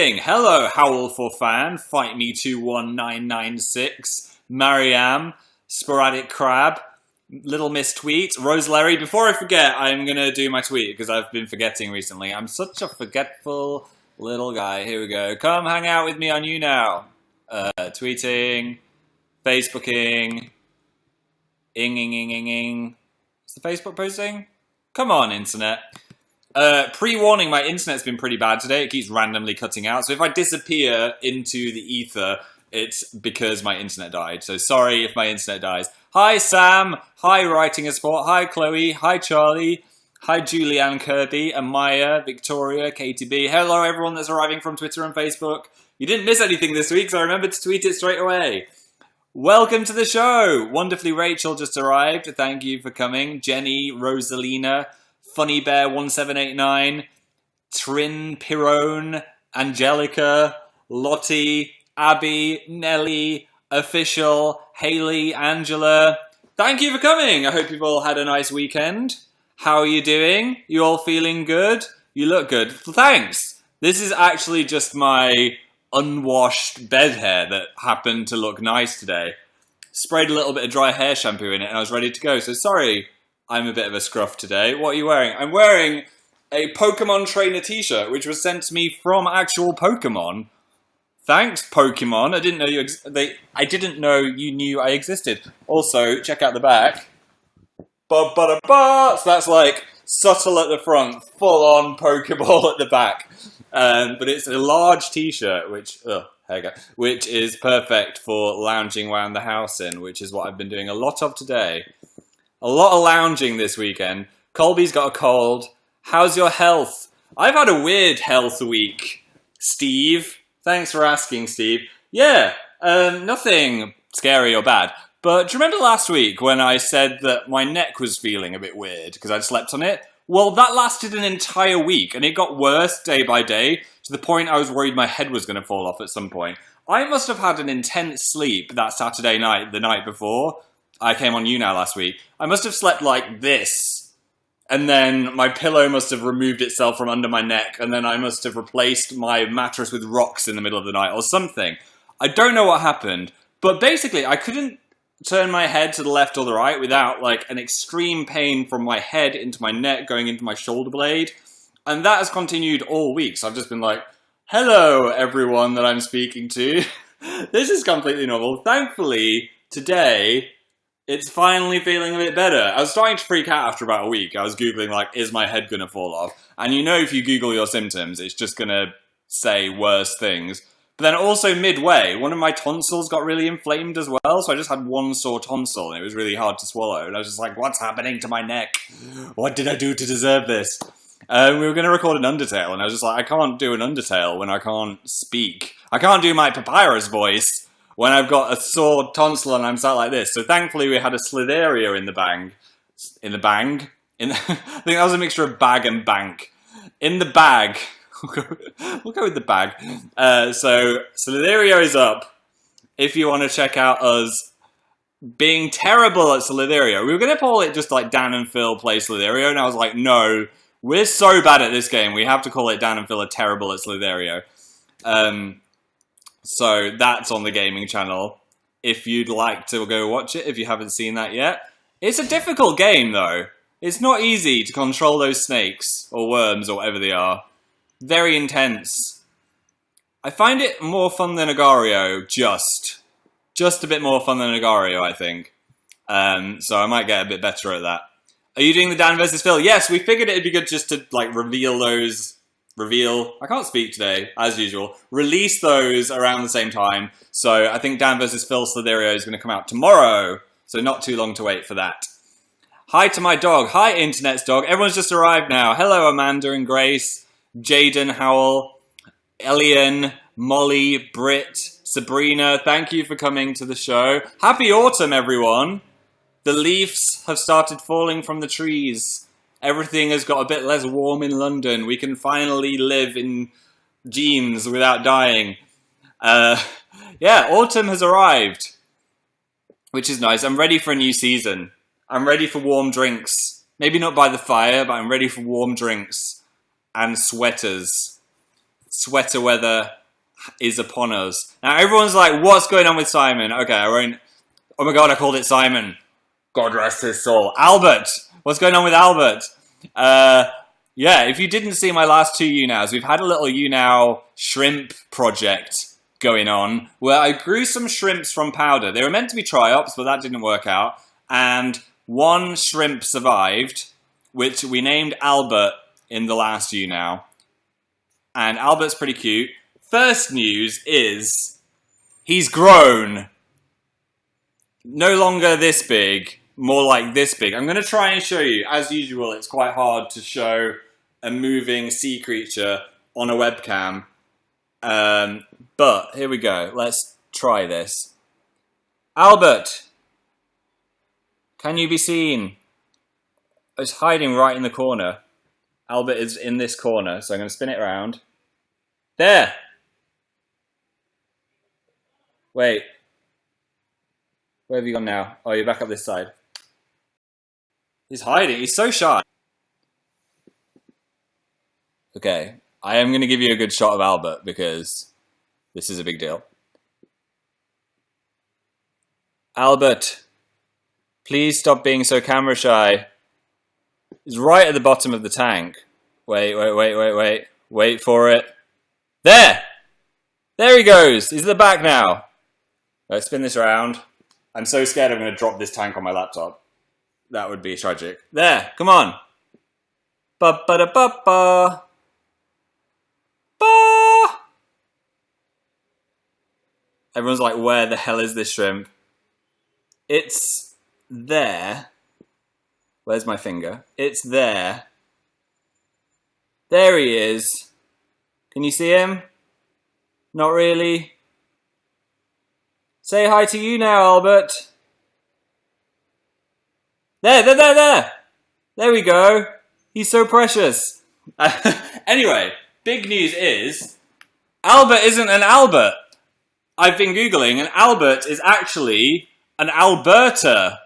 Hello, Howlful Fan, Fight Me 21996, Mariam, Sporadic Crab, Little Miss Tweet, Rose Larry. Before I forget, I'm going to do my tweet because I've been forgetting recently. I'm such a forgetful little guy. Here we go. Come hang out with me on YouNow. Tweeting, Facebooking, ing. Is the Facebook posting? Come on, internet. Pre-warning, my internet's been pretty bad today. It keeps randomly cutting out. So if I disappear into the ether, it's because my internet died. So sorry if my internet dies. Hi, Sam. Hi, Writing a Sport. Hi, Chloe. Hi, Charlie. Hi, Julianne Kirby, Amaya, Victoria, KTB. Hello, everyone that's arriving from Twitter and Facebook. You didn't miss anything this week, so I remembered to tweet it straight away. Welcome to the show. Wonderfully Rachel just arrived. Thank you for coming. Jenny, Rosalina, Funny Bear 1789, Trin Pirone, Angelica, Lottie, Abby, Nelly, Official, Haley, Angela. Thank you for coming. I hope you've all had a nice weekend. How are you doing? You all feeling good? You look good. Thanks. This is actually just my unwashed bed hair that happened to look nice today. Sprayed a little bit of dry hair shampoo in it and I was ready to go. So sorry, I'm a bit of a scruff today. What are you wearing? I'm wearing a Pokemon Trainer t-shirt, which was sent to me from actual Pokemon. Thanks, Pokemon. I didn't know I didn't know you knew I existed. Also, check out the back. So that's like subtle at the front, full-on Pokeball at the back. But it's a large t-shirt, which is perfect for lounging around the house in, which is what I've been doing a lot of today. A lot of lounging this weekend. Colby's got a cold. How's your health? I've had a weird health week, Steve. Thanks for asking, Steve. Yeah, nothing scary or bad. But do you remember last week when I said that my neck was feeling a bit weird because I'd slept on it? Well, that lasted an entire week, and it got worse day by day, to the point I was worried my head was going to fall off at some point. I must have had an intense sleep that Saturday night, the night before I came on YouNow last week. I must have slept like this, and then my pillow must have removed itself from under my neck, and then I must have replaced my mattress with rocks in the middle of the night, or something. I don't know what happened, but basically I couldn't turn my head to the left or the right without like an extreme pain from my head into my neck going into my shoulder blade, and that has continued all week. So I've just been like, hello everyone that I'm speaking to. This is completely normal. Thankfully today it's finally feeling a bit better. I was starting to freak out after about a week. I was googling like, is my head gonna fall off? And you know, if you google your symptoms, it's just gonna say worse things. But then also midway, one of my tonsils got really inflamed as well, so I just had one sore tonsil, and it was really hard to swallow. And I was just like, what's happening to my neck? What did I do to deserve this? We were going to record an Undertale, and I was just like, I can't do an Undertale when I can't speak. I can't do my Papyrus voice when I've got a sore tonsil and I'm sat like this. So thankfully we had a Slitheria in the bang. I think that was a mixture of bag and bank. In the bag. We'll go with the bag. So Slitherio is up. If you want to check out us being terrible at Slitherio. We were going to call it just like Dan and Phil play Slitherio, and I was like, no, we're so bad at this game, we have to call it Dan and Phil are terrible at Slitherio. So that's on the gaming channel if you'd like to go watch it, if you haven't seen that yet. It's a difficult game though. It's not easy to control those snakes or worms or whatever they are. Very intense. I find it more fun than Agario, just a bit more fun than Agario, I think. So I might get a bit better at that. Are you doing the Dan versus Phil? Yes, we figured it'd be good just to like I can't speak today, as usual. Release those around the same time. So I think Dan versus Phil Slitherio is going to come out tomorrow. So not too long to wait for that. Hi to my dog. Hi, Internet's dog. Everyone's just arrived now. Hello, Amanda and Grace. Jaden, Howell, Elian, Molly, Britt, Sabrina, thank you for coming to the show. Happy autumn, everyone. The leaves have started falling from the trees. Everything has got a bit less warm in London. We can finally live in jeans without dying. Yeah, autumn has arrived, which is nice. I'm ready for a new season. I'm ready for warm drinks. Maybe not by the fire, but I'm ready for warm drinks and sweaters. sweater weather is upon us. Now everyone's like, what's going on with Simon? Okay, I won't... Oh my god, I called it Simon. God rest his soul. Albert! What's going on with Albert? Yeah, if you didn't see my last two YouNows, we've had a little YouNow shrimp project going on where I grew some shrimps from powder. They were meant to be try-ops, but that didn't work out. And one shrimp survived, which we named Albert in the last YouNow. And Albert's pretty cute. First news is he's grown. No longer this big, more like this big. I'm going to try and show you. As usual, it's quite hard to show a moving sea creature on a webcam. But here we go. Let's try this. Albert, can you be seen? It's hiding right in the corner. Albert is in this corner, so I'm going to spin it around. There! Wait. Where have you gone now? Oh, you're back up this side. He's hiding. He's so shy. Okay. I am going to give you a good shot of Albert because this is a big deal. Albert, please stop being so camera shy. He's right at the bottom of the tank. Wait. Wait for it. There! There he goes. He's at the back now. Let's spin this around. I'm so scared I'm going to drop this tank on my laptop. That would be tragic. There, come on. Ba-ba-da-ba-ba. Ba! Everyone's like, where the hell is this shrimp? It's there. Where's my finger? It's there. There he is. Can you see him? Not really. Say hi to you now, Albert. There. There we go. He's so precious. Anyway, big news is Albert isn't an Albert. I've been Googling and Albert is actually an Alberta.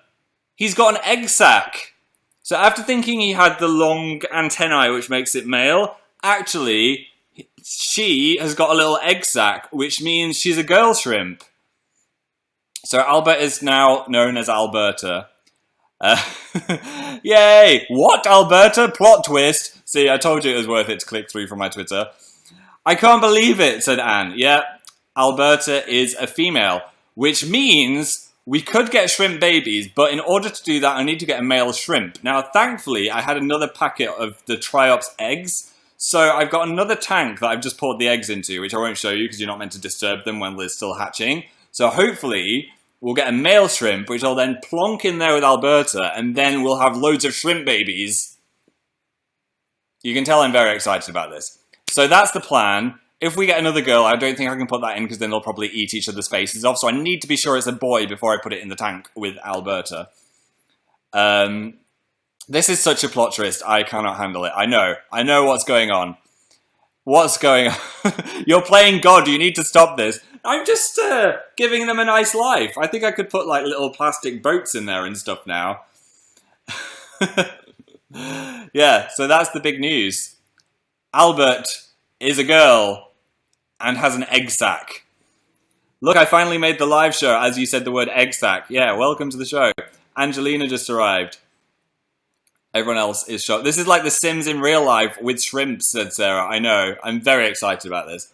He's got an egg sac. So after thinking he had the long antennae which makes it male, actually she has got a little egg sac, which means she's a girl shrimp. So Albert is now known as Alberta. Yay! What, Alberta? Plot twist. See, I told you it was worth it to click through from my Twitter. I can't believe it, said Anne. Yeah, Alberta is a female, which means we could get shrimp babies, but in order to do that, I need to get a male shrimp. Now, thankfully, I had another packet of the Triops eggs, so I've got another tank that I've just poured the eggs into, which I won't show you because you're not meant to disturb them when they're still hatching. So hopefully, we'll get a male shrimp, which I'll then plonk in there with Alberta, and then we'll have loads of shrimp babies. You can tell I'm very excited about this. So that's the plan. If we get another girl, I don't think I can put that in because then they'll probably eat each other's faces off. So I need to be sure it's a boy before I put it in the tank with Alberta. This is such a plot twist. I cannot handle it. I know what's going on. What's going on? You're playing God. You need to stop this. I'm just giving them a nice life. I think I could put like little plastic boats in there and stuff now. Yeah, so that's the big news. Albert is a girl and has an egg sac. Look, I finally made the live show as you said the word egg sac. Yeah, welcome to the show. Angelina just arrived. Everyone else is shocked. This is like The Sims in real life with shrimps, said Sarah. I know. I'm very excited about this.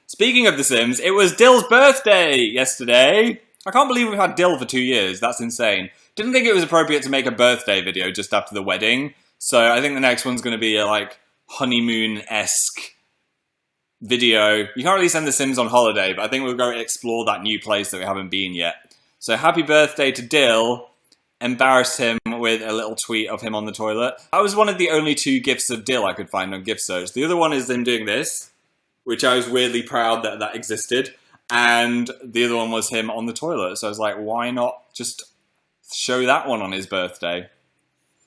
Speaking of The Sims, it was Dill's birthday yesterday. I can't believe we've had Dill for 2 years. That's insane. Didn't think it was appropriate to make a birthday video just after the wedding. So I think the next one's going to be a like honeymoon-esque video. You can't really send The Sims on holiday, but I think we'll go explore that new place that we haven't been yet. So happy birthday to Dill. Embarrassed him with a little tweet of him on the toilet. That was one of the only 2 gifs of Dill I could find on gift search. The other one is him doing this, which I was weirdly proud that that existed. And the other one was him on the toilet. So I was like, why not just show that one on his birthday?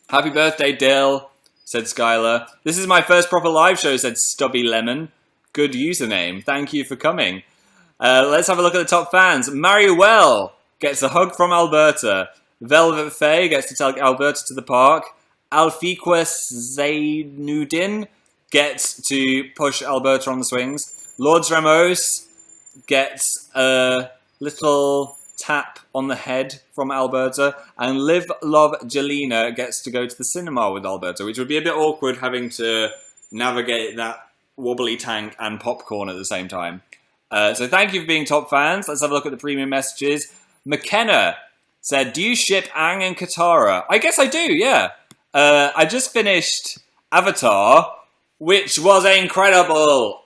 Happy birthday, Dill, said Skylar. This is my first proper live show, said Stubby Lemon. Good username. Thank you for coming. Let's have a look at the top fans. Mariuel gets a hug from Alberta. Velvet Faye gets to take Alberta to the park. Alfiquez Zainudin gets to push Alberta on the swings. Lourdes Ramos gets a little tap on the head from Alberta, and Live Love Jelena gets to go to the cinema with Alberta, which would be a bit awkward having to navigate that wobbly tank and popcorn at the same time. So thank you for being top fans. Let's have a look at the premium messages. McKenna said, do you ship Aang and Katara? I guess I do, yeah. I just finished Avatar, which was incredible.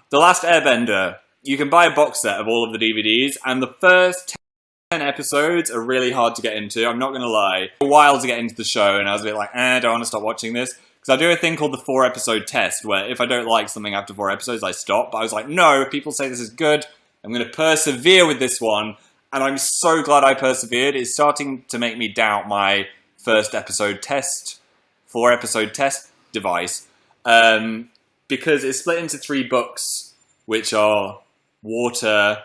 The Last Airbender. You can buy a box set of all of the DVDs, and the first 10 episodes are really hard to get into, I'm not going to lie. A while to get into the show, and I was a bit like, I don't want to stop watching this. Because I do a thing called the 4-episode test, where if I don't like something after 4 episodes, I stop. But I was like, no, if people say this is good, I'm going to persevere with this one. And I'm so glad I persevered. It's starting to make me doubt my 4-episode test device. Because it's split into 3 books, which are Water,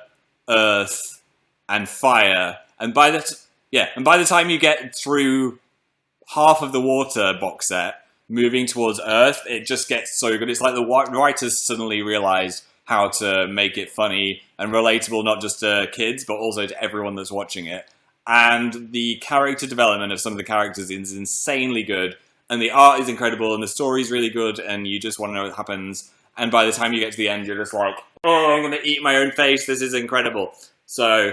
Earth, and Fire. And by the time you get through half of the Water box set, moving towards Earth, it just gets so good. It's like the writers suddenly realized how to make it funny and relatable, not just to kids, but also to everyone that's watching it. And the character development of some of the characters is insanely good, and the art is incredible, and the story's really good, and you just want to know what happens. And by the time you get to the end, you're just like, oh, I'm going to eat my own face. This is incredible. So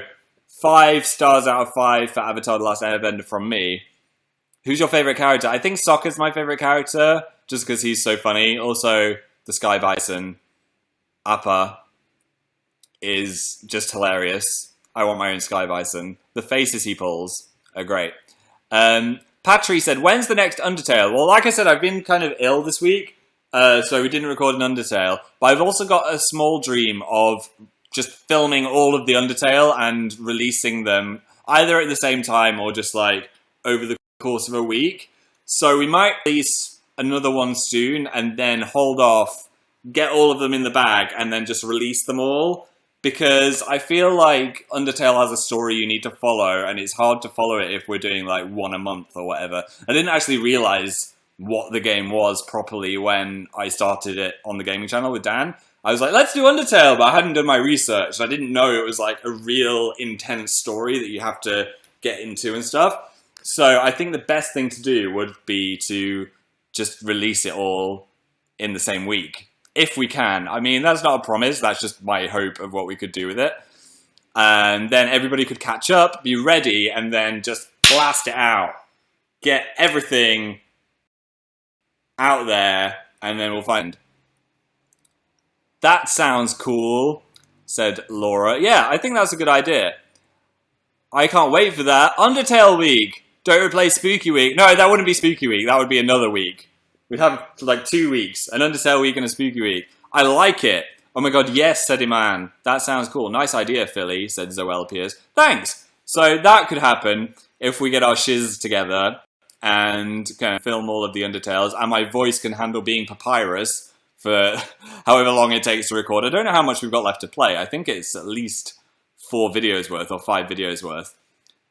5 stars out of 5 for Avatar: The Last Airbender from me. Who's your favourite character? I think Sokka's my favourite character, just because he's so funny. Also, the Sky Bison, Appa, is just hilarious. I want my own Sky Bison. The faces he pulls are great. Patry said, when's the next Undertale? Well, like I said, I've been kind of ill this week, so we didn't record an Undertale. But I've also got a small dream of just filming all of the Undertale and releasing them either at the same time or just like over the course of a week. So we might release another one soon and then hold off, get all of them in the bag, and then just release them all. Because I feel like Undertale has a story you need to follow, and it's hard to follow it if we're doing like one a month or whatever. I didn't actually realize what the game was properly when I started it on the gaming channel with Dan. I was like, let's do Undertale, but I hadn't done my research. I didn't know it was like a real intense story that you have to get into and stuff. So I think the best thing to do would be to just release it all in the same week. If we can. I mean, that's not a promise. That's just my hope of what we could do with it. And then everybody could catch up, be ready, and then just blast it out. Get everything out there, and then we'll find. That sounds cool, said Laura. Yeah, I think that's a good idea. I can't wait for that. Undertale week. Don't replace Spooky week. No, that wouldn't be Spooky week. That would be another week. We'd have like 2 weeks, an Undertale week and a Spooky week. I like it. Oh my god, yes, said Iman. That sounds cool. Nice idea, Philly, said Zoel Pierce. Thanks. So that could happen if we get our shiz together and kind of film all of the Undertales, and my voice can handle being Papyrus for however long it takes to record. I don't know how much we've got left to play. I think it's at least 4 videos worth or 5 videos worth.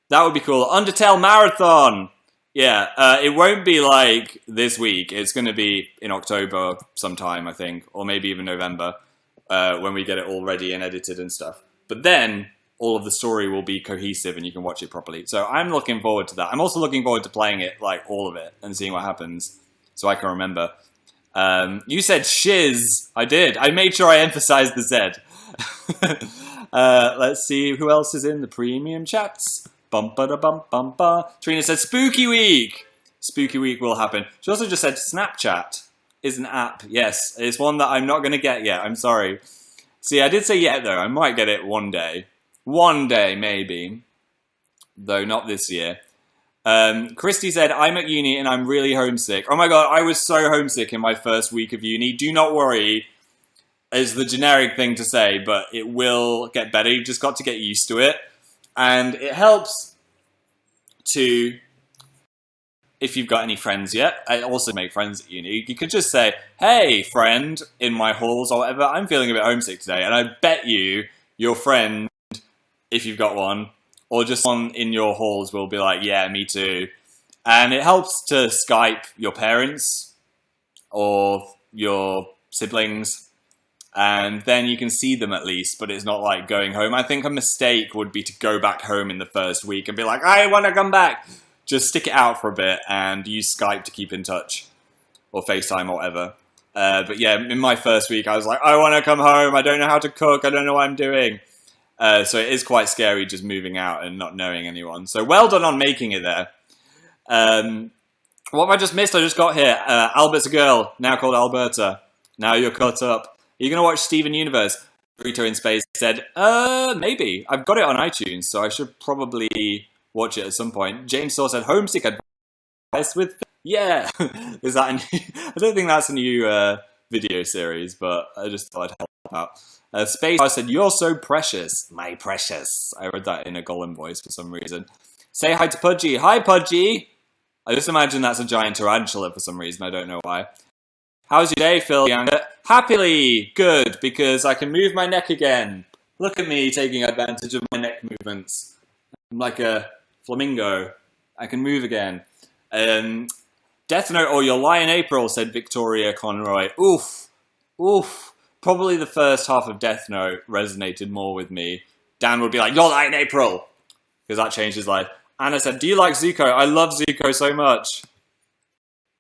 That would be cool. Undertale Marathon! Yeah, it won't be like this week. It's going to be in October sometime, I think, or maybe even November, when we get it all ready and edited and stuff. But then all of the story will be cohesive and you can watch it properly. So I'm looking forward to that. I'm also looking forward to playing it, like all of it, and seeing what happens, so I can remember. You said shiz. I did. I made sure I emphasized the Z. Let's see who else is in the premium chats. Bum-ba-da-bum-bum-ba. Trina said, Spooky Week! Spooky Week will happen. She also just said Snapchat is an app. Yes, it's one that I'm not going to get yet. I'm sorry. See, I did say yet, though. I might get it one day. One day, maybe. Though not this year. Christy said, I'm at uni and I'm really homesick. Oh my god, I was so homesick in my first week of uni. Do not worry. Is the generic thing to say, but it will get better. You've just got to get used to it. And it helps to, if you've got any friends yet, I also make friends at uni. You could just say, hey, friend, in my halls or whatever, I'm feeling a bit homesick today. And I bet you, your friend, if you've got one, or just one in your halls will be like, yeah, me too. And it helps to Skype your parents or your siblings, and then you can see them at least, but it's not like going home. I think a mistake would be to go back home in the first week and be like, I want to come back. Just stick it out for a bit and use Skype to keep in touch, or FaceTime or whatever. But yeah, in my first week, I was like, I want to come home. I don't know how to cook. I don't know what I'm doing. So it is quite scary just moving out and not knowing anyone. So well done on making it there. What have I just missed? I just got here. Albert's a girl, now called Alberta. Now you're caught up. Are you going to watch Steven Universe? Burrito in Space said, maybe. I've got it on iTunes, so I should probably watch it at some point. James Saw said, homesick advice with... Yeah! Is that a new... I don't think that's a new video series, but I just thought I'd help out. Space said, you're so precious. My precious. I read that in a Gollum voice for some reason. Say hi to Pudgy. Hi, Pudgy! I just imagine that's a giant tarantula for some reason. I don't know why. How's your day, Phil Younger? Happily good, because I can move my neck again. Look at me taking advantage of my neck movements. I'm like a flamingo. I can move again. Death Note or You'll Lie in April, said Victoria Conroy. Oof. Oof. Probably the first half of Death Note resonated more with me. Dan would be like, You'll Lie in April! Because that changed his life. Anna said, do you like Zuko? I love Zuko so much.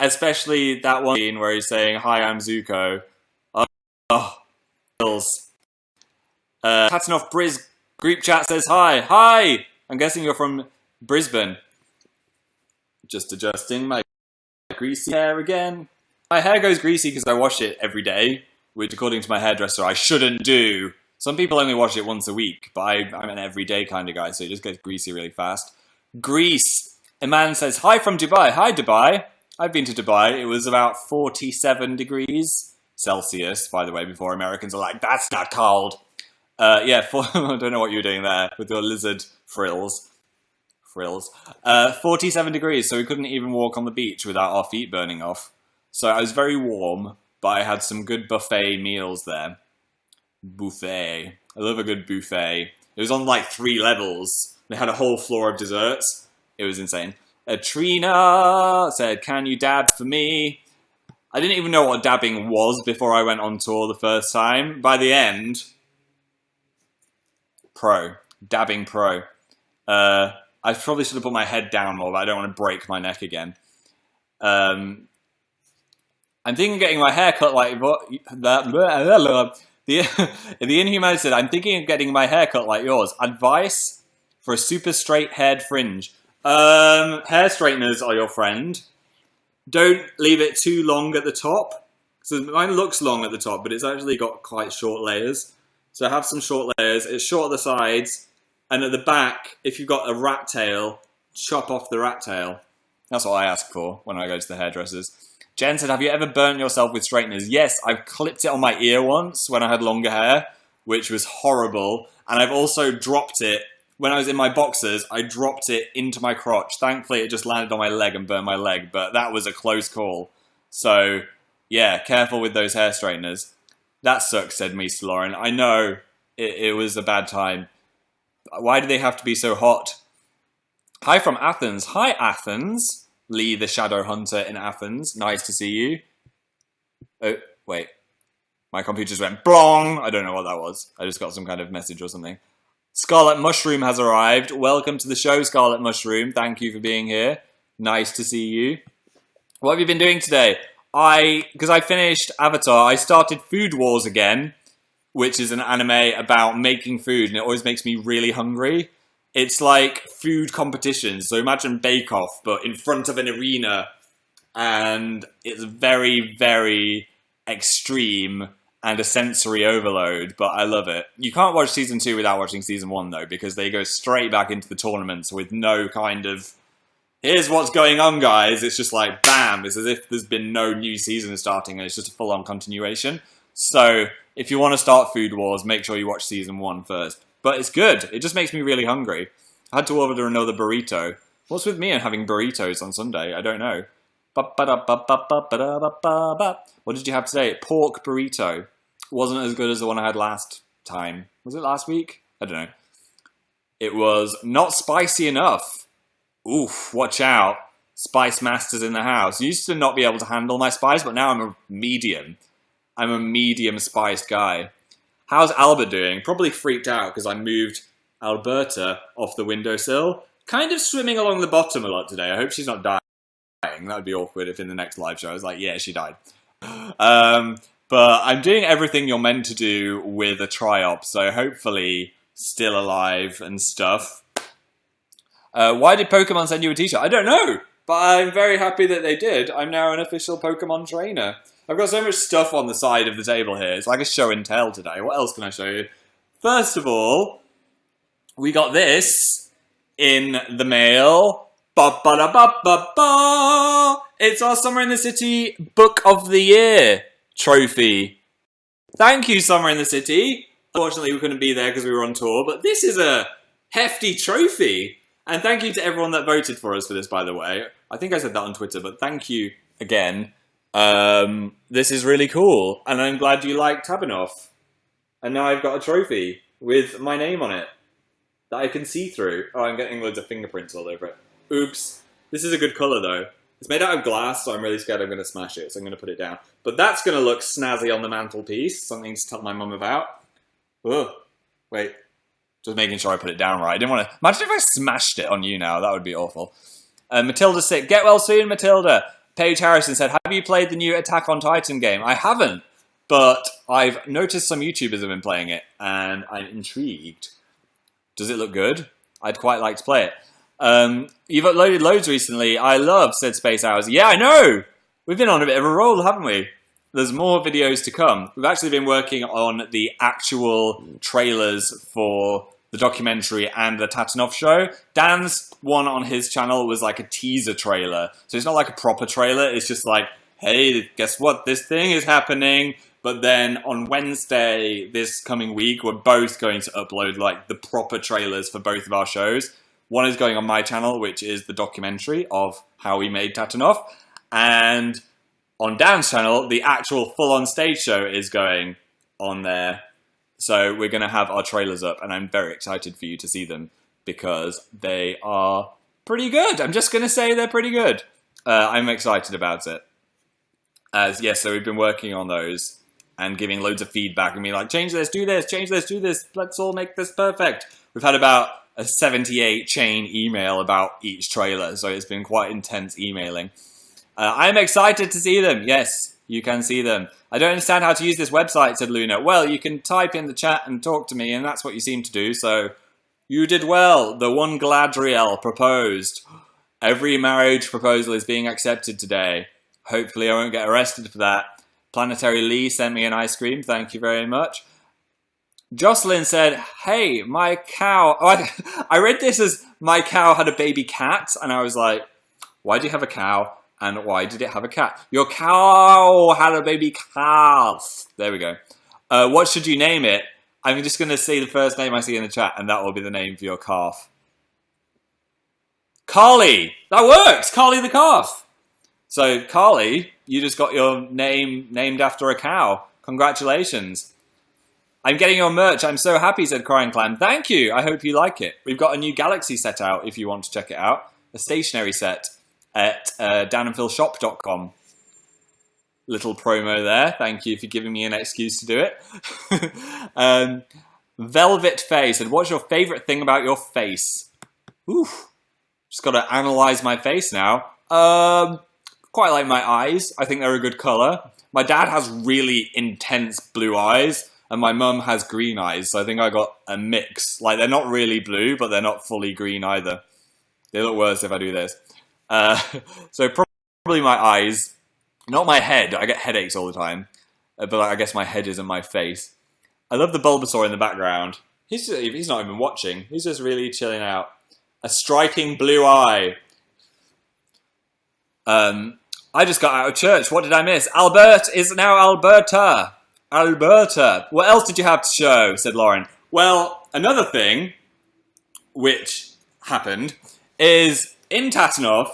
Especially that one scene where he's saying, hi, I'm Zuko. Oh, feels. Katanoff Briz group chat says hi. Hi! I'm guessing you're from Brisbane. Just adjusting my greasy hair again. My hair goes greasy because I wash it every day, which according to my hairdresser I shouldn't do. Some people only wash it once a week, but I'm an everyday kind of guy, so it just gets greasy really fast. Greece. A man says, hi from Dubai. Hi, Dubai. I've been to Dubai. It was about 47 degrees Celsius, by the way, before Americans are like, that's not cold. I don't know what you were doing there with your lizard frills. 47 degrees, so we couldn't even walk on the beach without our feet burning off. So I was very warm, but I had some good buffet meals there. Buffet. I love a good buffet. It was on like 3 levels. They had a whole floor of desserts. It was insane. Trina said, can you dab for me? I didn't even know what dabbing was before I went on tour the first time. By the end, pro. Dabbing pro. I probably should have put my head down more, but I don't want to break my neck again. I'm thinking of getting my hair cut like... The Inhumanity said, I'm thinking of getting my hair cut like yours. Advice for a super straight haired fringe. Hair straighteners are your friend. Don't leave it too long at the top. So mine looks long at the top, but it's actually got quite short layers. So have some short layers. It's short at the sides. And at the back, if you've got a rat tail, chop off the rat tail. That's what I ask for when I go to the hairdressers. Jen said, have you ever burnt yourself with straighteners? Yes, I've clipped it on my ear once when I had longer hair, which was horrible. And I've also dropped it. When I was in my boxers, I dropped it into my crotch. Thankfully, it just landed on my leg and burned my leg, but that was a close call. So, yeah, careful with those hair straighteners. That sucks, said Mr. Lauren. I know it was a bad time. Why do they have to be so hot? Hi from Athens. Hi, Athens. Lee, the Shadow Hunter in Athens. Nice to see you. Oh, wait. My computer just went blong. I don't know what that was. I just got some kind of message or something. Scarlet Mushroom has arrived. Welcome to the show, Scarlet Mushroom. Thank you for being here. Nice to see you. What have you been doing today? Because I finished Avatar, I started Food Wars again, which is an anime about making food, and it always makes me really hungry. It's like food competitions. So imagine Bake Off, but in front of an arena. And it's very, very extreme and a sensory overload, but I love it. You can't watch Season 2 without watching Season 1, though, because they go straight back into the tournaments with no kind of, here's what's going on, guys. It's just like, bam. It's as if there's been no new season starting, and it's just a full-on continuation. So, if you want to start Food Wars, make sure you watch Season 1 first. But it's good. It just makes me really hungry. I had to order another burrito. What's with me and having burritos on Sunday? I don't know. What did you have today? Pork burrito. Wasn't as good as the one I had last time. Was it last week? I don't know. It was not spicy enough. Oof, watch out. Spice masters in the house. Used to not be able to handle my spice, but now I'm a medium. I'm a medium spiced guy. How's Albert doing? Probably freaked out because I moved Alberta off the windowsill. Kind of swimming along the bottom a lot today. I hope she's not dying. That would be awkward if in the next live show I was like, yeah, she died. But I'm doing everything you're meant to do with a tri-op, so hopefully still alive and stuff. Why did Pokemon send you a t-shirt? I don't know, but I'm very happy that they did. I'm now an official Pokemon trainer. I've got so much stuff on the side of the table here. It's like a show and tell today. What else can I show you? First of all, we got this in the mail. Ba-ba-da-ba-ba-ba! It's our Summer in the City Book of the Year trophy. Thank you, Summer in the City. Unfortunately, we couldn't be there because we were on tour, but this is a hefty trophy. And thank you to everyone that voted for us for this, by the way. I think I said that on Twitter, but thank you again. This is really cool, and I'm glad you liked Tabanoff. And now I've got a trophy with my name on it that I can see through. Oh, I'm getting loads of fingerprints all over it. Oops. This is a good colour, though. It's made out of glass, so I'm really scared I'm going to smash it, so I'm going to put it down. But that's going to look snazzy on the mantelpiece. Something to tell my mum about. Oh, wait. Just making sure I put it down right. I didn't want to... Imagine if I smashed it on you now. That would be awful. Matilda sick. Get well soon, Matilda. Paige Harrison said, have you played the new Attack on Titan game? I haven't, but I've noticed some YouTubers have been playing it, and I'm intrigued. Does it look good? I'd quite like to play it. You've uploaded loads recently. I love, said Space Hours. Yeah, I know! We've been on a bit of a roll, haven't we? There's more videos to come. We've actually been working on the actual trailers for the documentary and the Tatanoff show. Dan's one on his channel was like a teaser trailer. So it's not like a proper trailer. It's just like, hey, guess what? This thing is happening. But then on Wednesday, this coming week, we're both going to upload like the proper trailers for both of our shows. One is going on my channel, which is the documentary of how we made Tatanoff. And on Dan's channel, the actual full-on stage show is going on there. So we're going to have our trailers up, and I'm very excited for you to see them because they are pretty good. I'm just going to say they're pretty good. I'm excited about it. Yes, so we've been working on those and giving loads of feedback and being like, change this, do this, change this, do this. Let's all make this perfect. We've had about a 78 chain email about each trailer, so it's been quite intense emailing. I'm excited to see them. Yes, you can see them. I don't understand how to use this website, said Luna. Well, you can type in the chat and talk to me, and that's what you seem to do, so you did well. The one Gladriel proposed. Every marriage proposal is being accepted today. Hopefully I won't get arrested for that. Planetary Lee sent me an ice cream. Thank you very much. Jocelyn said, hey, my cow... Oh, I read this as my cow had a baby cat, and I was like, why do you have a cow? And why did it have a cat? Your cow had a baby calf. There we go. What should you name it? I'm just going to say the first name I see in the chat, and that will be the name for your calf. Carly! That works! Carly the calf! So, Carly, you just got your name named after a cow. Congratulations. I'm getting your merch. I'm so happy, said Crying Clan. Thank you. I hope you like it. We've got a new Galaxy set out if you want to check it out. A stationery set at danandphilshop.com. Little promo there. Thank you for giving me an excuse to do it. Velvet Face said, what's your favourite thing about your face? Oof. Just got to analyse my face now. Quite like my eyes. I think they're a good colour. My dad has really intense blue eyes, and my mum has green eyes, so I think I got a mix. Like, they're not really blue, but they're not fully green either. They look worse if I do this. So probably my eyes, not my head. I get headaches all the time, but I guess my head isn't my face. I love the Bulbasaur in the background. He's not even watching. He's just really chilling out. A striking blue eye. I just got out of church. What did I miss? Albert is now Alberta. Alberta. What else did you have to show? Said Lauren. Well, another thing which happened is in Tatanoff,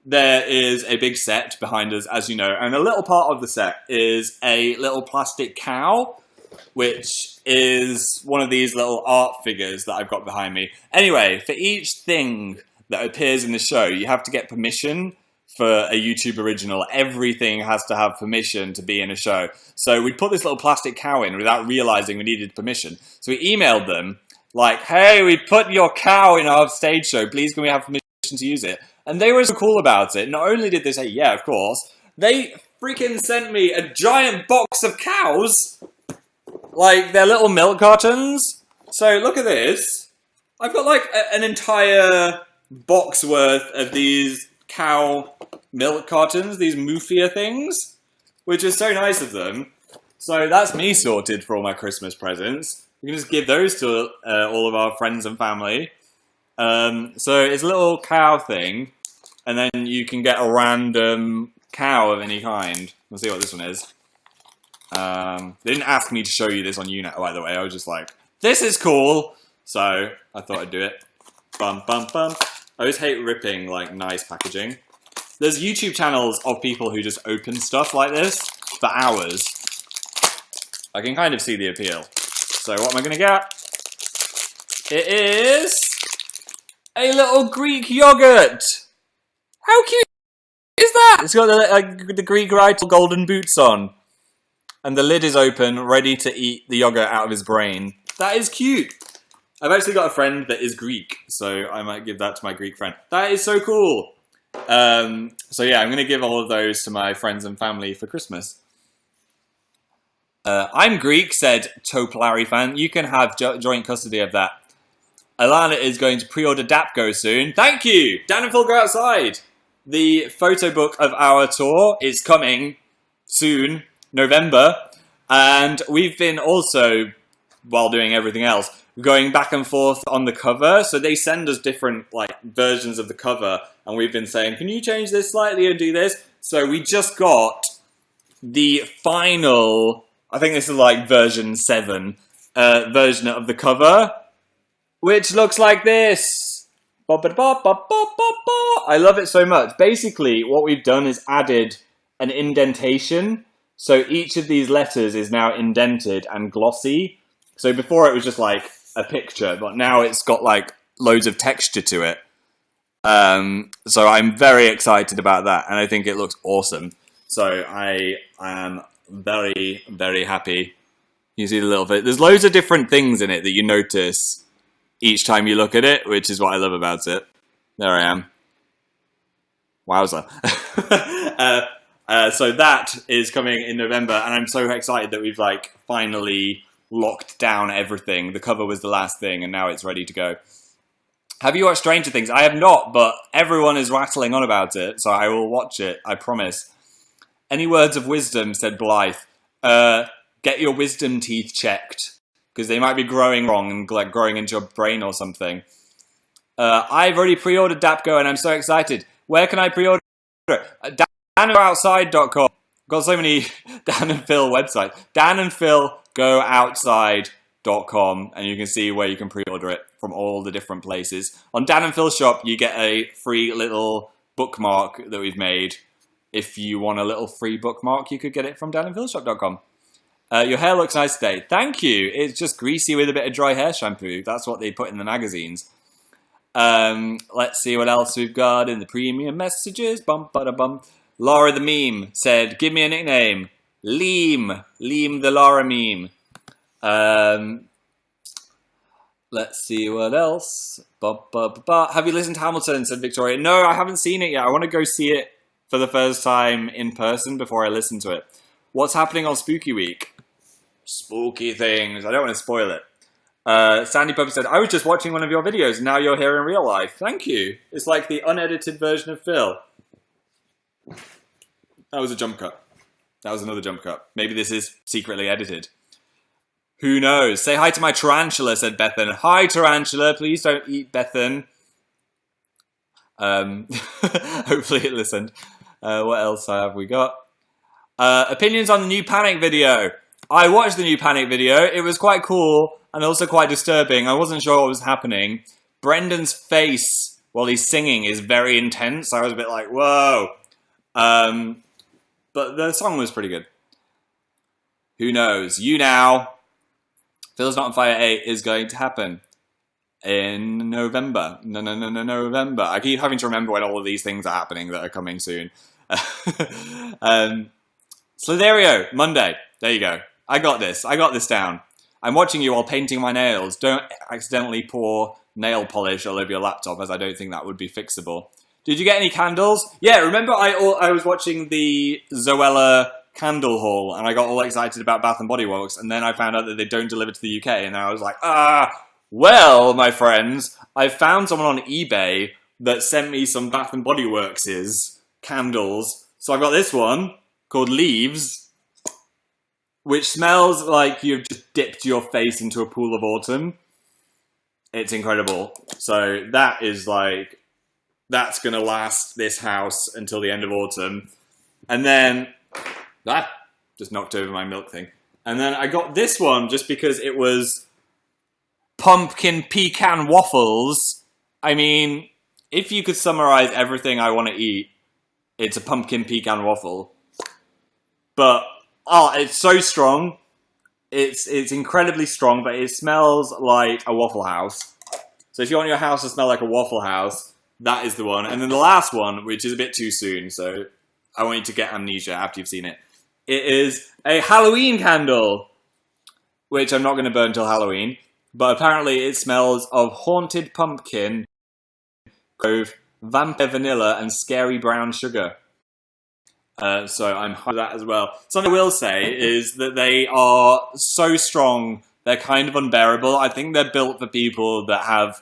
there is a big set behind us, as you know, and a little part of the set is a little plastic cow, which is one of these little art figures that I've got behind me. Anyway, for each thing that appears in the show, you have to get permission for a YouTube original, everything has to have permission to be in a show. So we put this little plastic cow in without realizing we needed permission. So we emailed them like, hey, we put your cow in our stage show. Please can we have permission to use it? And they were so cool about it. Not only did they say, yeah, of course, they freaking sent me a giant box of cows. Like, they're little milk cartons. So look at this. I've got like an entire box worth of these cow milk cartons, these Mufia things, which is so nice of them. So that's me sorted for all my Christmas presents. We can just give those to all of our friends and family. So it's a little cow thing, and then you can get a random cow of any kind. We'll see what this one is. They didn't ask me to show you this on YouNow, by the way. I was just like, this is cool. So I thought I'd do it. Bum, bum, bum. I always hate ripping, like, nice packaging. There's YouTube channels of people who just open stuff like this for hours. I can kind of see the appeal. So what am I going to get? It is a little Greek yogurt. How cute is that? It's got the Greek rite golden boots on. And the lid is open, ready to eat the yogurt out of his brain. That is cute. I've actually got a friend that is Greek, so I might give that to my Greek friend. That is so cool. So yeah, I'm going to give all of those to my friends and family for Christmas. I'm Greek, said Topolari fan. You can have joint custody of that. Alana is going to pre-order Dapgo soon. Thank you! Dan and Phil Go Outside. The photo book of our tour is coming soon, November. And we've been also, while doing everything else, going back and forth on the cover. So they send us different like versions of the cover, and we've been saying, can you change this slightly and do this? So we just got the final, I think this is like version 7 version of the cover, which looks like this. I love it so much. Basically, what we've done is added an indentation. So each of these letters is now indented and glossy. So before it was just like a picture, but now it's got like loads of texture to it. So I'm very excited about that, and I think it looks awesome. So I am very, very happy. You see the little bit. There's loads of different things in it that you notice each time you look at it, which is what I love about it. There I am. Wowza. So that is coming in November, and I'm so excited that we've like finally locked down everything. The cover was the last thing, and now it's ready to go. Have you watched Stranger Things? I have not, but everyone is rattling on about it, so I will watch it, I promise. Any words of wisdom, said Blythe. Get your wisdom teeth checked, because they might be growing wrong and like growing into your brain or something. I've already pre-ordered Dapgo, and I'm so excited. Where can I pre-order it? danandphil.com. Got so many Dan and Phil websites. danandphil.com, and you can see where you can pre-order it from all the different places. On Dan and Phil shop, you get a free little bookmark that we've made. If you want a little free bookmark, you could get it from danandphilshop.com. Your hair looks nice today. Thank you. It's just greasy with a bit of dry hair shampoo. That's what they put in the magazines. Let's see what else we've got in the premium messages. Bum, ba, da, bum. Laura the meme said, give me a nickname. Liam the Laura meme. Let's see what else. Have you listened to Hamilton, said Victoria. No, I haven't seen it yet. I want to go see it for the first time in person before I listen to it. What's happening on Spooky Week? Spooky things. I don't want to spoil it. Sandy Puppy said, I was just watching one of your videos, and now you're here in real life. Thank you. It's like the unedited version of Phil. That was a jump cut. That was another jump cut. Maybe this is secretly edited. Who knows? Say hi to my tarantula, said Bethan. Hi, tarantula. Please don't eat Bethan. Hopefully it listened. What else have we got? Opinions on the new Panic video. I watched the new Panic video. It was quite cool and also quite disturbing. I wasn't sure what was happening. Brendan's face while he's singing is very intense. I was a bit like, whoa. But the song was pretty good. Who knows? YouNow. Phil's Not on Fire 8 is going to happen. in November. November. I keep having to remember when all of these things are happening that are coming soon. Slitherio, Monday. There you go. I got this. I got this down. I'm watching you while painting my nails. Don't accidentally pour nail polish all over your laptop, as I don't think that would be fixable. Did you get any candles? Yeah, remember I was watching the Zoella candle haul, and I got all excited about Bath & Body Works, and then I found out that they don't deliver to the UK, and I was like, well, my friends, I found someone on eBay that sent me some Bath & Body Works' candles. So I've got this one, called Leaves, which smells like you've just dipped your face into a pool of autumn. It's incredible. So that is like, that's going to last this house until the end of autumn. And then, just knocked over my milk thing. And then I got this one just because it was pumpkin pecan waffles. I mean, if you could summarize everything I want to eat, it's a pumpkin pecan waffle. But, it's so strong. It's incredibly strong, but it smells like a Waffle House. So if you want your house to smell like a Waffle House, that is the one. And then the last one, which is a bit too soon, so I want you to get amnesia after you've seen it. It is a Halloween candle, which I'm not going to burn till Halloween. But apparently it smells of haunted pumpkin, vampire vanilla, and scary brown sugar. So I'm high with that as well. Something I will say is that they are so strong, they're kind of unbearable. I think they're built for people that have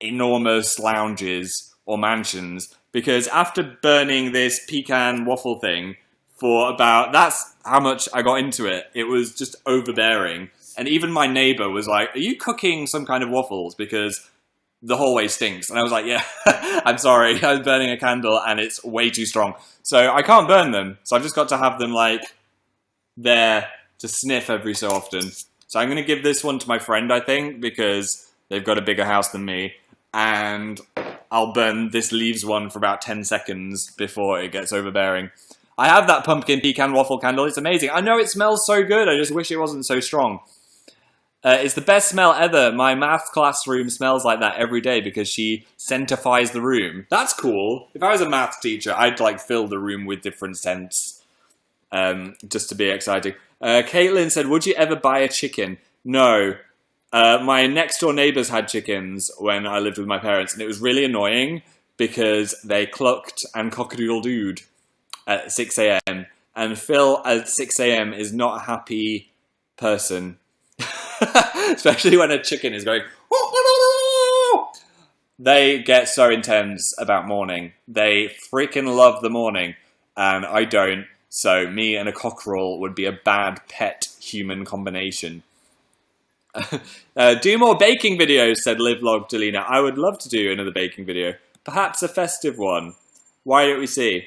enormous lounges or mansions, because after burning this pecan waffle thing for that's how much I got into it. It was just overbearing. And even my neighbor was like, are you cooking some kind of waffles? Because the hallway stinks. And I was like, yeah, I'm sorry. I was burning a candle and it's way too strong. So I can't burn them. So I've just got to have them like there to sniff every so often. So I'm going to give this one to my friend, I think, because they've got a bigger house than me. And I'll burn this Leaves one for about 10 seconds before it gets overbearing. I have that pumpkin pecan waffle candle. It's amazing. I know it smells so good. I just wish it wasn't so strong. It's the best smell ever. My math classroom smells like that every day because she scentifies the room. That's cool. If I was a math teacher, I'd like fill the room with different scents. Just to be exciting. Caitlin said, would you ever buy a chicken? No. My next door neighbours had chickens when I lived with my parents, and it was really annoying because they clucked and cock-a-doodle-dooed at 6 a.m. And Phil at 6 a.m. is not a happy person. Especially when a chicken is going... They get so intense about morning. They freaking love the morning, and I don't. So me and a cockerel would be a bad pet-human combination. Do more baking videos, said Livlog Delina. I would love to do another baking video. Perhaps a festive one. Why don't we see?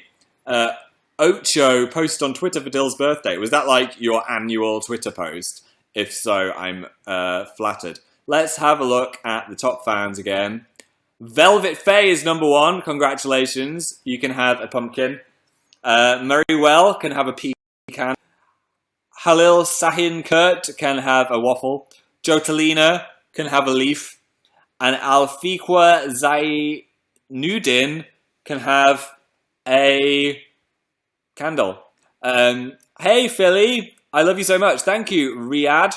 Ocho posted on Twitter for Dill's birthday. Was that like your annual Twitter post? If so, I'm flattered. Let's have a look at the top fans again. Velvet Faye is number 1. Congratulations. You can have a pumpkin. Murraywell can have a pecan. Halil Sahin Kurt can have a waffle. Jotalina can have a leaf. And Alfiqua Zainuddin can have a candle. Hey, Philly. I love you so much. Thank you, Riyadh.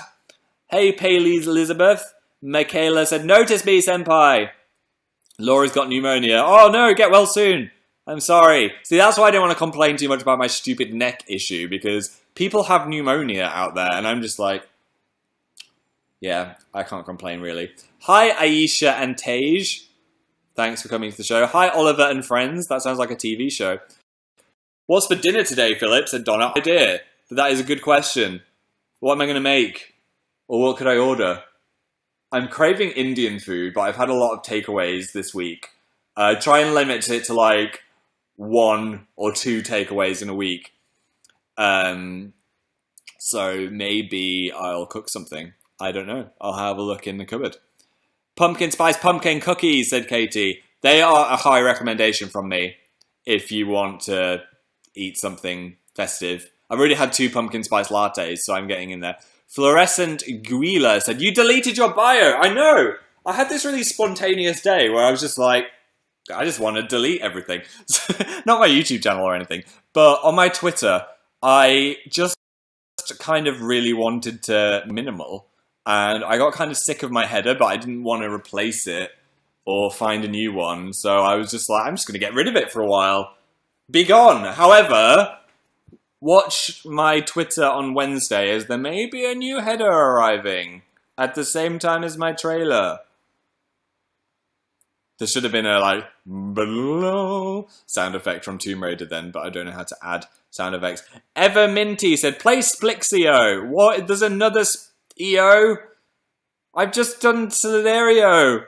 Hey, Paley's Elizabeth. Michaela said, notice me, senpai. Laura's got pneumonia. Oh, no, get well soon. I'm sorry. See, that's why I don't want to complain too much about my stupid neck issue, because people have pneumonia out there, and I'm just like, yeah, I can't complain, really. Hi, Aisha and Tej. Thanks for coming to the show. Hi, Oliver and friends. That sounds like a TV show. What's for dinner today, Philip? Said Donna. Idea. But that is a good question. What am I going to make? Or what could I order? I'm craving Indian food, but I've had a lot of takeaways this week. Try and limit it to like 1 or 2 takeaways in a week. So maybe I'll cook something. I don't know. I'll have a look in the cupboard. Pumpkin spice pumpkin cookies, said Katie. They are a high recommendation from me if you want to eat something festive. I've already had 2 pumpkin spice lattes, so I'm getting in there. Fluorescent Guila said, you deleted your bio. I know. I had this really spontaneous day where I was just like, I just want to delete everything. Not my YouTube channel or anything, but on my Twitter, I just kind of really wanted to minimal. And I got kind of sick of my header, but I didn't want to replace it or find a new one. So I was just like, I'm just going to get rid of it for a while. Be gone. However, watch my Twitter on Wednesday as there may be a new header arriving at the same time as my trailer. There should have been a, like, sound effect from Tomb Raider then, but I don't know how to add sound effects. Everminty said, play Splixio. What? There's another EO? I've just done Solidario.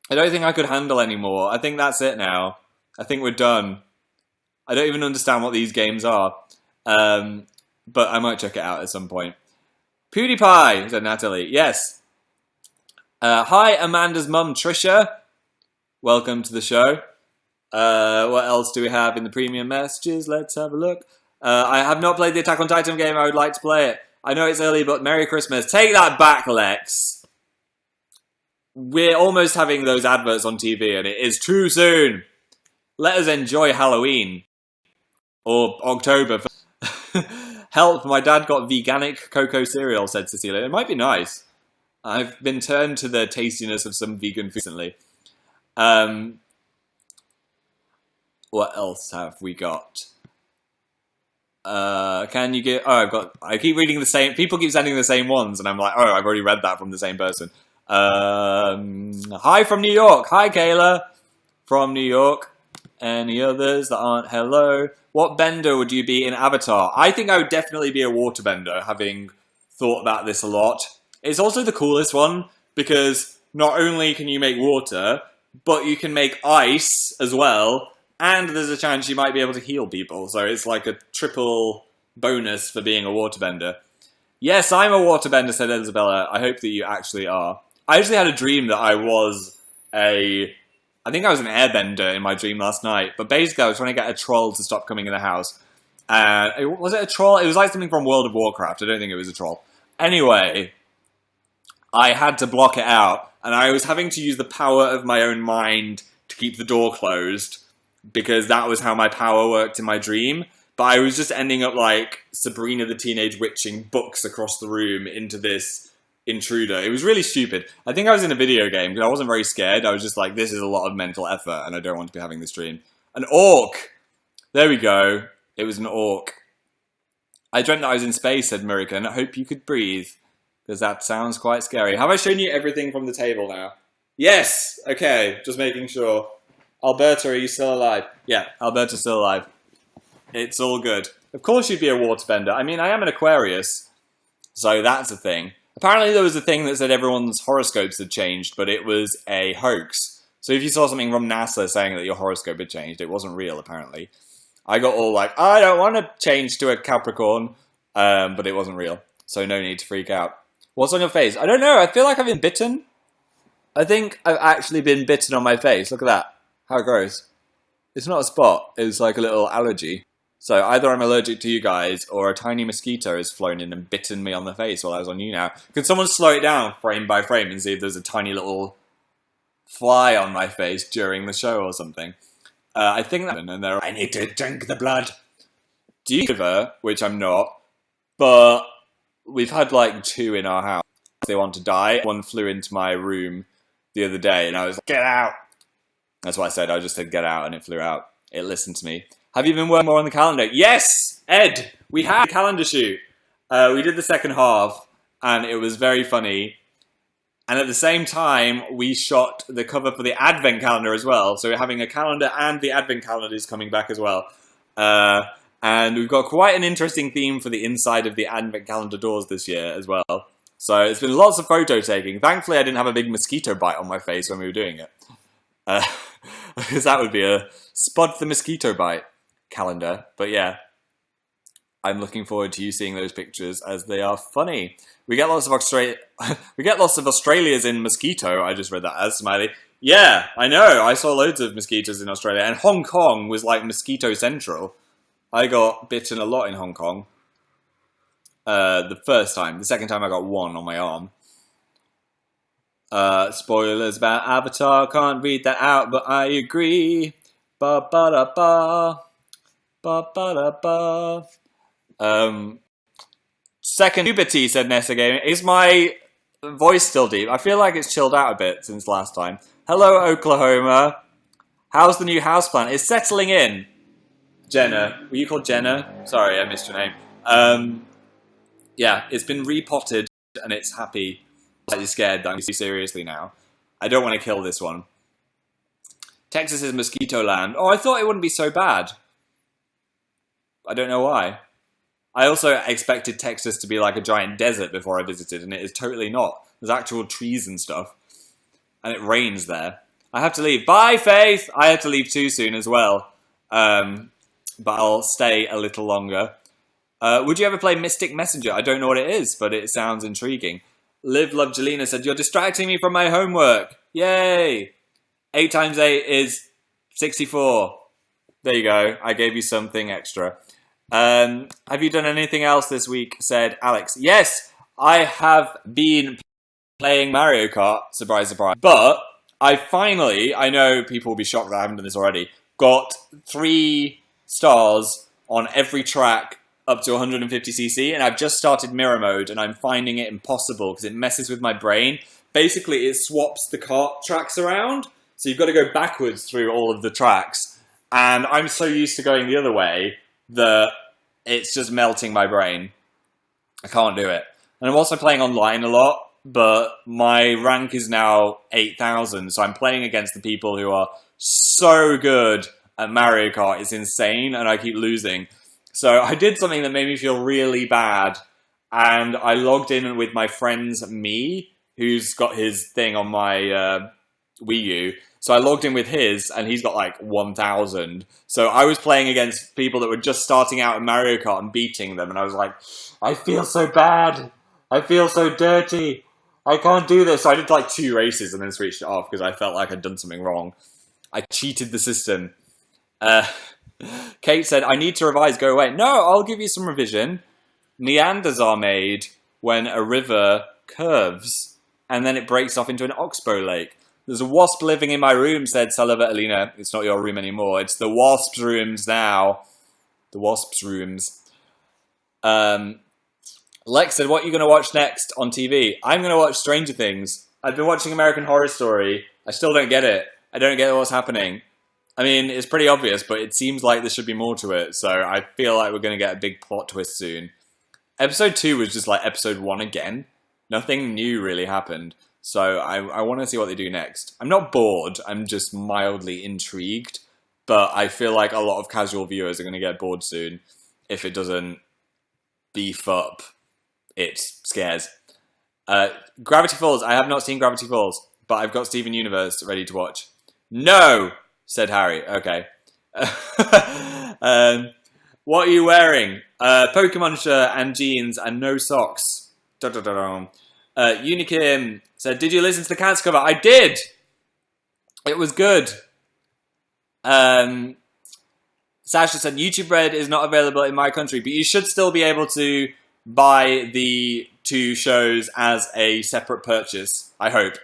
I don't think I could handle anymore. I think that's it now. I think we're done. I don't even understand what these games are. But I might check it out at some point. PewDiePie, said Natalie. Yes. Hi, Amanda's mum, Trisha. Welcome to the show. What else do we have in the premium messages? Let's have a look. I have not played the Attack on Titan game. I would like to play it. I know it's early, but Merry Christmas. Take that back, Lex. We're almost having those adverts on TV, and it is too soon. Let us enjoy Halloween. Or October. Help, my dad got veganic cocoa cereal, said Cecilia. It might be nice. I've been turned to the tastiness of some vegan food recently. What else have we got? Can you get... Oh, I keep reading the same... People keep sending the same ones, and I'm like, oh, I've already read that from the same person. Hi from New York. Hi, Kayla. From New York. Any others that aren't hello? What bender would you be in Avatar? I think I would definitely be a waterbender, having thought about this a lot. It's also the coolest one, because not only can you make water, but you can make ice as well, and there's a chance you might be able to heal people, so it's like a triple bonus for being a waterbender. Yes, I'm a waterbender, said Isabella. I hope that you actually are. I actually had a dream that I was I think I was an airbender in my dream last night, but basically I was trying to get a troll to stop coming in the house. Was it a troll? It was like something from World of Warcraft. I don't think it was a troll. Anyway, I had to block it out, and I was having to use the power of my own mind to keep the door closed, because that was how my power worked in my dream. But I was just ending up like Sabrina the Teenage Witching books across the room into this intruder. It was really stupid. I think I was in a video game, because I wasn't very scared. I was just like, this is a lot of mental effort, and I don't want to be having this dream. An orc! There we go. It was an orc. I dreamt that I was in space, said Murican. I hope you could breathe, because that sounds quite scary. Have I shown you everything from the table now? Yes! Okay, just making sure. Alberta, are you still alive? Yeah, Alberta's still alive. It's all good. Of course you'd be a waterbender. I mean, I am an Aquarius, so that's a thing. Apparently there was a thing that said everyone's horoscopes had changed, but it was a hoax. So if you saw something from NASA saying that your horoscope had changed, it wasn't real, apparently. I got all like, I don't want to change to a Capricorn, but it wasn't real. So no need to freak out. What's on your face? I don't know. I feel like I've been bitten. I think I've actually been bitten on my face. Look at that. How gross. It's not a spot. It's like a little allergy. So either I'm allergic to you guys, or a tiny mosquito has flown in and bitten me on the face while I was on YouNow. Can someone slow it down frame by frame and see if there's a tiny little fly on my face during the show or something? I think that... And they're, I need to drink the blood. Do you liver? Which I'm not. But we've had like 2 in our house. They want to die. One flew into my room the other day, and I was like, get out! That's what I said. I just said get out, and it flew out. It listened to me. Have you been working more on the calendar? Yes, Ed, we had a calendar shoot. We did the second half, and it was very funny. And at the same time, we shot the cover for the Advent calendar as well. So we're having a calendar, and the Advent calendar is coming back as well. And we've got quite an interesting theme for the inside of the Advent calendar doors this year as well. So it's been lots of photo taking. Thankfully, I didn't have a big mosquito bite on my face when we were doing it. Because that would be a spot the mosquito bite calendar. But yeah, I'm looking forward to you seeing those pictures, as they are funny. We get lots of Australias in mosquito. I just read that as Smiley. Yeah, I know. I saw loads of mosquitoes in Australia, and Hong Kong was like mosquito central. I got bitten a lot in Hong Kong. The first time. The second time I got one on my arm. Spoilers about Avatar, can't read that out, but I agree. Ba ba da ba. Ba ba da ba. Second puberty, said Nessa Gaming. Is my voice still deep? I feel like it's chilled out a bit since last time. Hello, Oklahoma. How's the new houseplant? It's settling in. Jenna. Were you called Jenna? Sorry, I missed your name. Yeah, it's been repotted and it's happy. I'm slightly scared that I'm too seriously now. I don't want to kill this one. Texas is mosquito land. Oh, I thought it wouldn't be so bad. I don't know why. I also expected Texas to be like a giant desert before I visited, and it is totally not. There's actual trees and stuff. And it rains there. I have to leave. Bye, Faith! I have to leave too soon as well. But I'll stay a little longer. Would you ever play Mystic Messenger? I don't know what it is, but it sounds intriguing. Live Love Jelena said, you're distracting me from my homework. Yay! 8 times 8 is 64. There you go. I gave you something extra. Have you done anything else this week? Said Alex. Yes, I have been playing Mario Kart. Surprise, surprise. But I finally, I know people will be shocked that I haven't done this already, got 3 stars on every track up to 150cc, and I've just started mirror mode, and I'm finding it impossible because it messes with my brain. Basically, it swaps the kart tracks around, so you've got to go backwards through all of the tracks, and I'm so used to going the other way that it's just melting my brain. I can't do it. And I'm also playing online a lot, but my rank is now 8,000, so I'm playing against the people who are so good at Mario Kart. It's insane, and I keep losing. So I did something that made me feel really bad, and I logged in with my friend's me, who's got his thing on my Wii U. So I logged in with his, and he's got like 1,000. So I was playing against people that were just starting out in Mario Kart and beating them, and I was like, I feel so bad. I feel so dirty. I can't do this. So I did like 2 races and then switched it off because I felt like I'd done something wrong. I cheated the system. Kate said, I need to revise, go away. No, I'll give you some revision. Meanders are made when a river curves and then it breaks off into an oxbow lake. There's a wasp living in my room, said Salva Alina. It's not your room anymore. It's the wasp's rooms now. The wasp's rooms. Lex said, what are you going to watch next on TV? I'm going to watch Stranger Things. I've been watching American Horror Story. I still don't get it. I don't get what's happening. I mean, it's pretty obvious, but it seems like there should be more to it, so I feel like we're going to get a big plot twist soon. Episode 2 was just like episode 1 again. Nothing new really happened, so I want to see what they do next. I'm not bored, I'm just mildly intrigued, but I feel like a lot of casual viewers are going to get bored soon if it doesn't beef up its scares. Gravity Falls, I have not seen Gravity Falls, but I've got Steven Universe ready to watch. No! Said Harry. Okay. What are you wearing? Pokemon shirt and jeans and no socks. Unikim said, did you listen to the Cats cover? I did! It was good. Sasha said, YouTube Red is not available in my country, but you should still be able to buy the 2 shows as a separate purchase, I hope.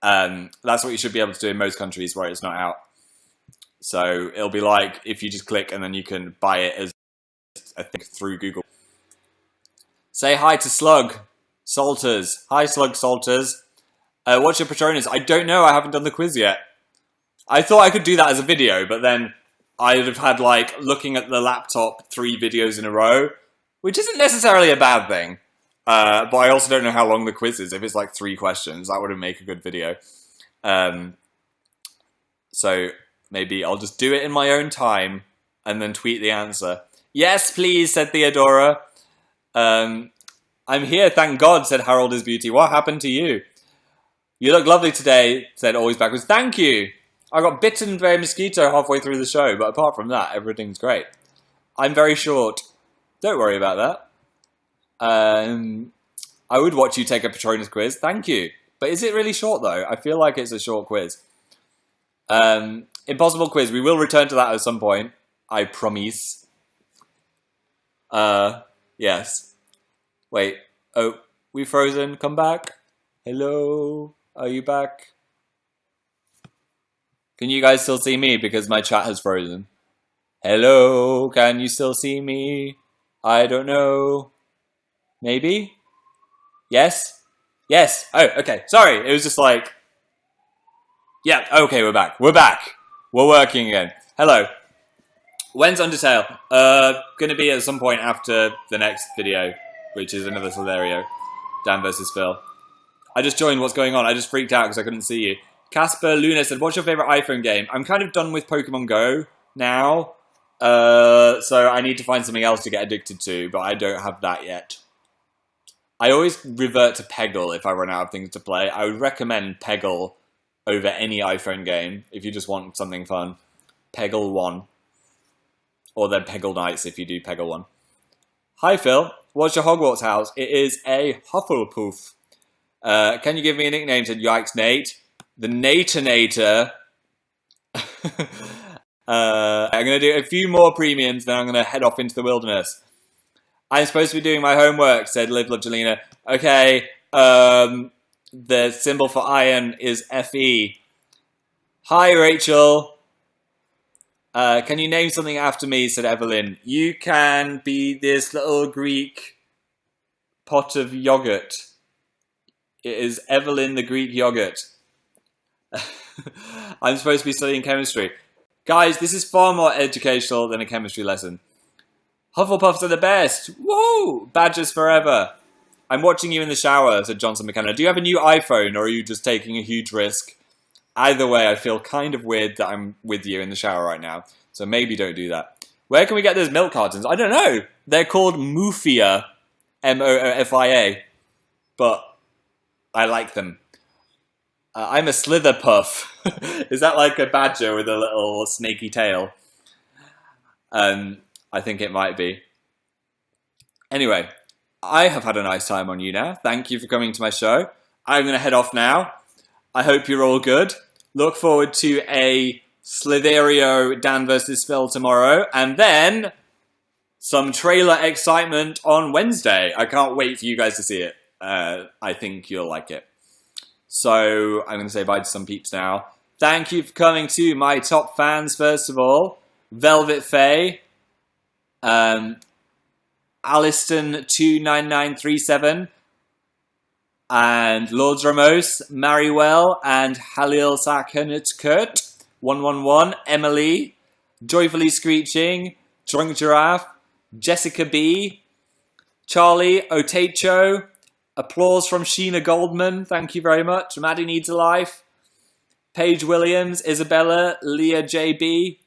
That's what you should be able to do in most countries where it's not out. So it'll be like if you just click and then you can buy it as I think through Google. Say hi to Slug Salters. Hi Slug Salters. What's your Patronus? I don't know. I haven't done the quiz yet. I thought I could do that as a video, but then I'd have had like looking at the laptop 3 videos in a row, which isn't necessarily a bad thing. But I also don't know how long the quiz is. If it's like 3 questions, that wouldn't make a good video. So maybe I'll just do it in my own time and then tweet the answer. Yes, please, said Theodora. I'm here, thank God, said Harold is Beauty. What happened to you? You look lovely today, said Always Backwards. Thank you. I got bitten by a mosquito halfway through the show, but apart from that, everything's great. I'm very short. Don't worry about that. I would watch you take a Patronus quiz. Thank you. But is it really short, though? I feel like it's a short quiz. Impossible quiz. We will return to that at some point. I promise. Yes. Wait. Oh, we frozen? Come back? Hello? Are you back? Can you guys still see me because my chat has frozen? Hello? Can you still see me? I don't know. Maybe? Yes? Yes. Oh, okay. Sorry. It was just like... Yeah, okay, we're back. We're back. We're working again. Hello. When's Undertale? Gonna be at some point after the next video, which is another scenario. Dan versus Phil. I just joined. What's going on? I just freaked out because I couldn't see you. Casper Luna said, what's your favourite iPhone game? I'm kind of done with Pokemon Go now. So I need to find something else to get addicted to, but I don't have that yet. I always revert to Peggle if I run out of things to play. I would recommend Peggle over any iPhone game if you just want something fun. Peggle 1. Or then Peggle Nights if you do Peggle 1. Hi Phil, what's your Hogwarts house? It is a Hufflepuff. Can you give me a nickname? Said Yikes Nate. The Natanator. I'm going to do a few more premiums, then I'm going to head off into the wilderness. I'm supposed to be doing my homework, said Live Love Jelena. Okay, the symbol for iron is FE. Hi, Rachel. Can you name something after me, said Evelyn. You can be this little Greek pot of yogurt. It is Evelyn the Greek yogurt. I'm supposed to be studying chemistry. Guys, this is far more educational than a chemistry lesson. Hufflepuffs are the best. Whoa! Badgers forever. I'm watching you in the shower, said Johnson McKenna. Do you have a new iPhone, or are you just taking a huge risk? Either way, I feel kind of weird that I'm with you in the shower right now. So maybe don't do that. Where can we get those milk cartons? I don't know. They're called Moofia. M-O-O-F-I-A. But I like them. I'm a Slitherpuff. Is that like a badger with a little snaky tail? I think it might be. Anyway, I have had a nice time on YouNow. Thank you for coming to my show. I'm going to head off now. I hope you're all good. Look forward to a Slitherio Dan versus Phil tomorrow. And then some trailer excitement on Wednesday. I can't wait for you guys to see it. I think you'll like it. So I'm going to say bye to some peeps now. Thank you for coming to my top fans, first of all. Velvet Faye. Aliston29937. And Lords Ramos, Marywell, and Halil Sakanut 111, Emily, Joyfully Screeching, Drunk Giraffe, Jessica B, Charlie Otecho, applause from Sheena Goldman, thank you very much, Maddie Needs a Life, Paige Williams, Isabella, Leah JB,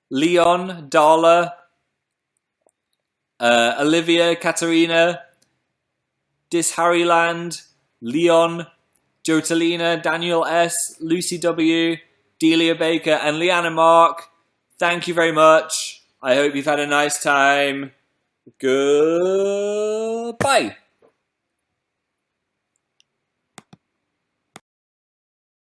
Leon, Darla, Olivia, Katarina, Dis Harryland, Leon, Jotalina, Daniel S, Lucy W, Delia Baker, and Leanna Mark. Thank you very much. I hope you've had a nice time. Goodbye.